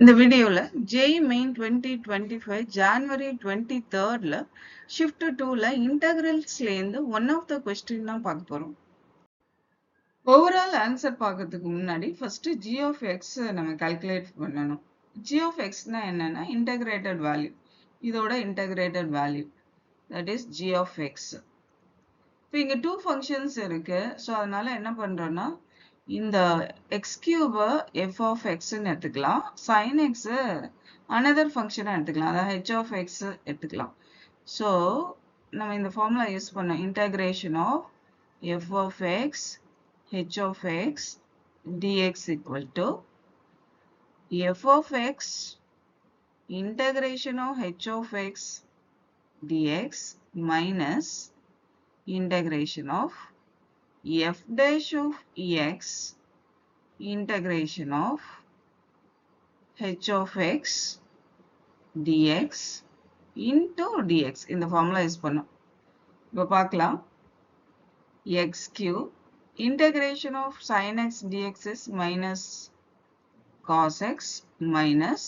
இந்த வீடியோல JEE Main 2025 January 23rd Shift 2 integralsலேருந்து one of the question தான் பார்க்க போறோம். ஓவரால் ஆன்சர் பார்க்கறதுக்கு முன்னாடி ஃபர்ஸ்ட் g of x நம்ம கால்குலேட் பண்ணணும். g of x னா என்னன்னா integrated value. இதோட integrated value. That is g of x. இப்போ இங்க two functions இருக்கு. ஸோ அதனால என்ன பண்றோம்னா இந்த x cube f of x ன்னு எடுத்துக்கலாம். sin x another function எடுத்துக்கலாம். அதாவது h of x எடுத்துக்கலாம். ஸோ நம்ம இந்த ஃபார்முலா யூஸ் பண்ணோம். integration of f of x h of x dx equal to f of x integration of h of x dx minus integration of f dash of x integration of h of x dx into dx. இந்த formula use பண்ணோம். இப்போ பார்க்கலாம். x cube integration of sin x dx is minus cos x minus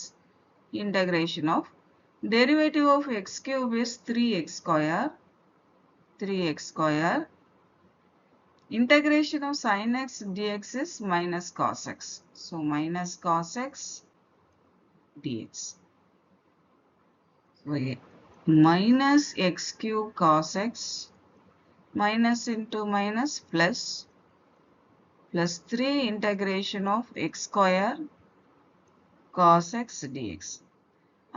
integration of derivative of x cube is 3x square integration of sin x dx is minus cos x. So minus cos x dx. Okay. Minus x cube cos x minus into minus plus 3 integration of x square cos x dx.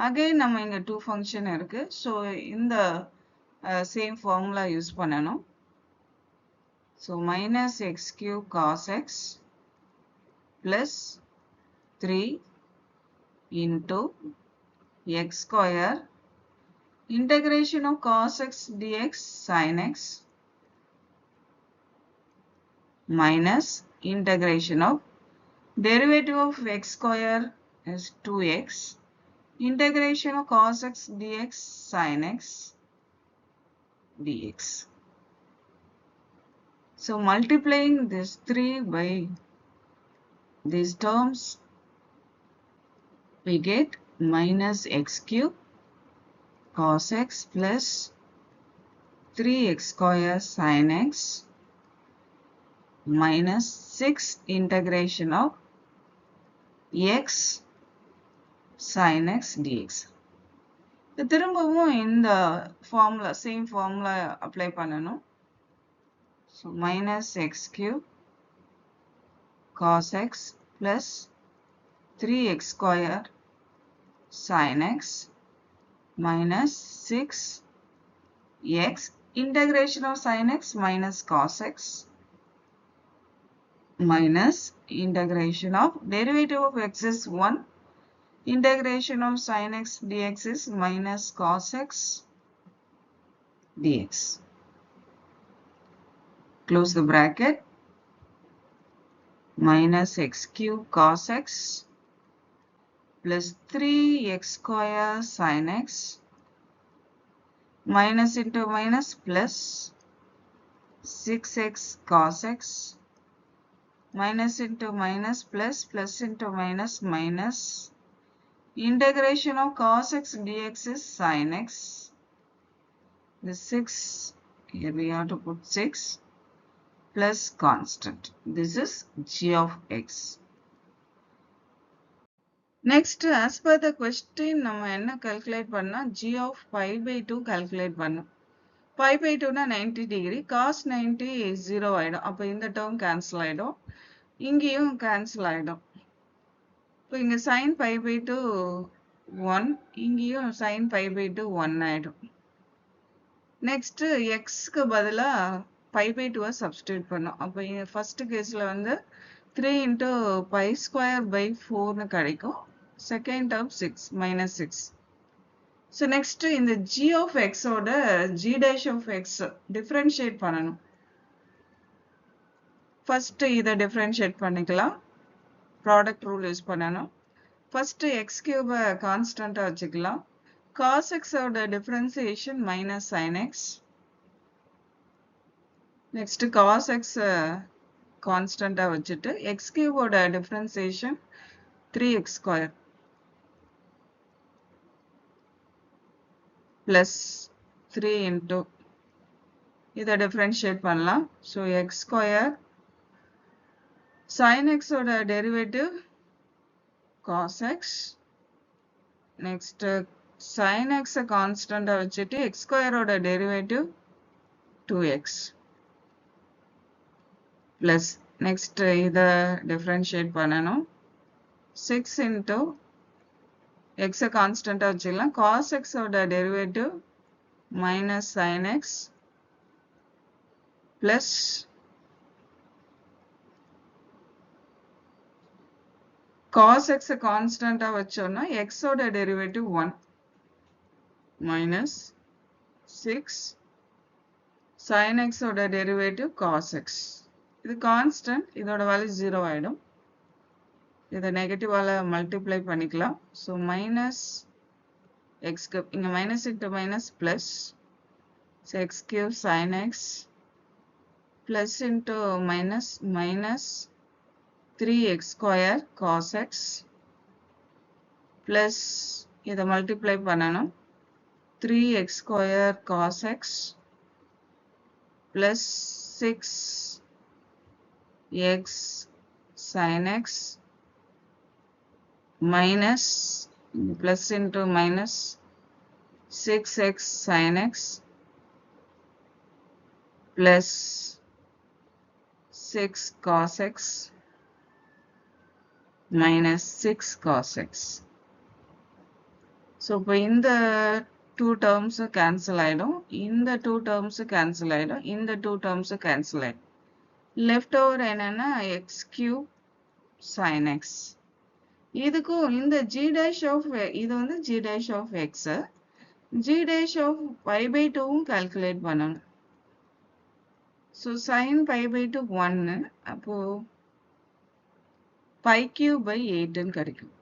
Again நம்ம இங்க 2 function இருக்கு. So இந்த same formula use பண்ணணும். So minus x cube cos x plus 3 into x square integration of cos x dx sin x minus integration of derivative of x square is 2x integration of cos x dx sin x dx. So multiplying this 3 by these terms, we get minus x cube cos x plus 3x square sin x minus 6 integration of x sin x dx. திரும்பவும் இந்த formula, same formula apply பண்ணணும். So minus x cube cos x plus 3x square sin x minus 6x integration of sin x minus cos x minus integration of derivative of x is 1 integration of sin x dx is minus cos x dx. Close the bracket. Minus x cube cos x plus 3x square sin x minus into minus plus 6x cos x minus into minus plus into minus minus integration of cos x dx is sin x. The 6, here we have to put 6 plus constant. This is g of x. Next, as per the question, நம்ம என்ன calculate பண்ணா g of pi by 2 calculate பண்ணோம். Pi by 2 na 90 degree, cos 90 0 ஆயிடும். அப்ப இந்த term cancel ஆயிடும். இங்கேயும் cancel ஆயிடும். இப்போ இங்க sin pi by 2 1, இங்கேயும் sin pi by 2 1 ஆயிடும். Next, x க்கு பதிலா pi by 2 substitute பண்ணோம். அப்ப first caseல வந்து 3 into pi square by 4 னு கிடைக்கும். Second term 6 minus 6. So next இந்த g of x ஓட g dash of x differentiate பண்ணணும். First இதை differentiate பண்ணிக்கலாம். Product rule use பண்ணணும். First x cube constant வச்சுக்கலாம். Cos x ஓட differentiation minus sin x. Next cos x constant வச்சுட்டு x cube ஓட differentiation 3x square. plus 3 into இதை differentiate பண்ணலாம். So x square sin x ஓட derivative cos x. Next sin x constant வச்சுட்டு x square ஓட derivative 2x plus next இதை differentiate பண்ணணும். 6 into x constant வச்சுக்கலாம். cos x ஓட derivative minus sin x plus cos x constant வச்சோம்னா x ஓட derivative 1 minus 6 sin x ஓட derivative cos x. இது constant, இதோட வேல்யூ 0 ஆயிடும். இதை நெகட்டிவால மல்டிப்ளை பண்ணிக்கலாம். ஸோ மைனஸ் x இங்க minus into minus plus x cube sin x plus into minus minus 3x square cos x plus இதை multiply பண்ணணும் 3x square cos x plus 6x sin x minus plus into minus 6x sin x plus 6 cos x minus 6 cos x. So, இப்போ இந்த 2 terms cancel ஆயிடும். இந்த 2 terms cancel ஆயிடும். இந்த 2 terms cancel ஆயிடும். Left over என்னன்னா x cube sin x. இதுக்கும் இந்த g dash of இது வந்து g dash of x. g dash of pi by 2 calculate பண்ணணும். So, sin pi by 2 1. அப்போ pi cube by 8 கிடைக்கும்.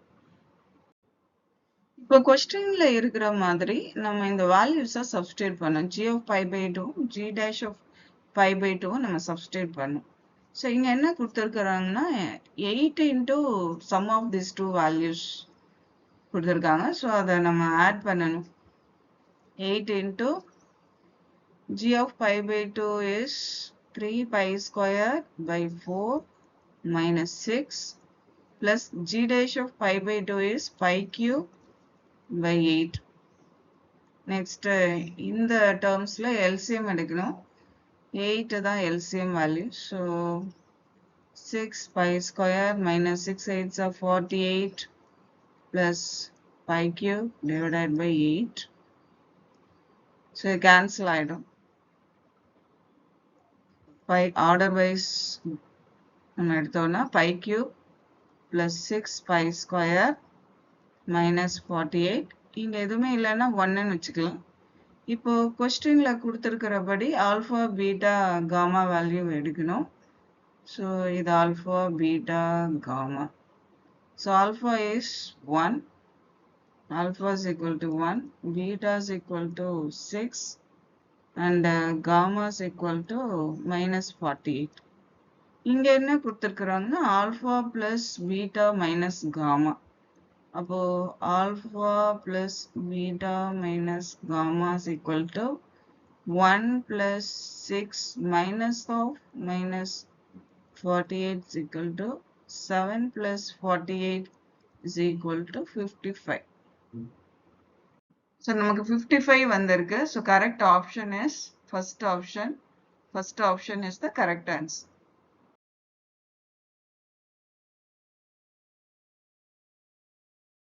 இப்போ questionல இருக்கிற மாதிரி நம்ம இந்த values substitute பண்ணணும். g of pi by 2, g dash of pi by 2 நம்ம substitute பண்ணணும். So, இங்க என்ன கொடுத்திருக்காங்கன்னா 8 into sum of these two values கொடுத்திருக்காங்க. So, அதை நம்ம add பண்ணணும். 8 into g of pi by 2 is 3 pi square by 4 minus 6 plus g dash of pi by 2 is pi cube by 8. Next, இந்த termsல LCM எடுக்கணும். 8 தான் LCM value. So, 6 pi square minus 6 8s are 48 plus pi cube divided by 8. So, cancel ஆயிடும். Pi order wise நம்ம எடுத்தோம்னா pi cube plus 6 pi square minus 48. இங்க எதுவுமே இல்லைன்னா 1ன்னு வச்சுக்கலாம். இப்போ கொஸ்டின்ல கொடுத்திருக்கிறபடி ஆல்பா பீட்டா காமா வேல்யூ எடுக்கணும். ஸோ இது alpha beta gamma. So alpha is 1, alpha is equal to 1, beta is equal to 6 and gamma is equal to minus 48. இங்க என்ன கொடுத்திருக்கிறாங்கன்னா alpha plus beta minus gamma. அப்போ alpha plus beta minus gamma is equal to 1 plus 6 minus of minus 48 is equal to 7 plus 48 is equal to 55. So, நமக்கு 55 வந்திருக்கு. So, correct option is first option. First option is the correct answer.